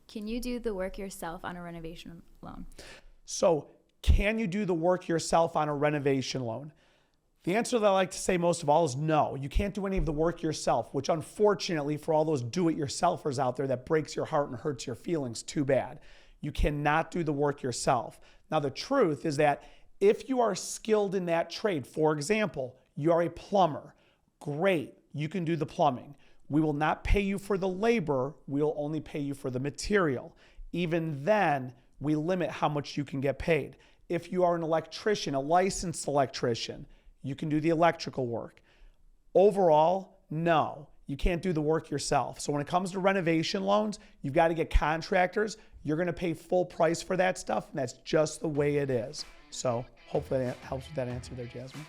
Can you do the work yourself on a renovation loan? So can you do the work yourself on a renovation loan? The answer that I like to say most of all is no. You can't do any of the work yourself, which unfortunately for all those do-it-yourselfers out there, that breaks your heart and hurts your feelings, too bad. You cannot do the work yourself. Now the truth is that if you are skilled in that trade, for example, you are a plumber, great, you can do the plumbing. We will not pay you for the labor, we'll only pay you for the material. Even then, we limit how much you can get paid. If you are an electrician, a licensed electrician, you can do the electrical work. Overall, no, you can't do the work yourself. So when it comes to renovation loans, you've got to get contractors. You're going to pay full price for that stuff, and that's just the way it is. So hopefully that helps with that answer there, Jasmine.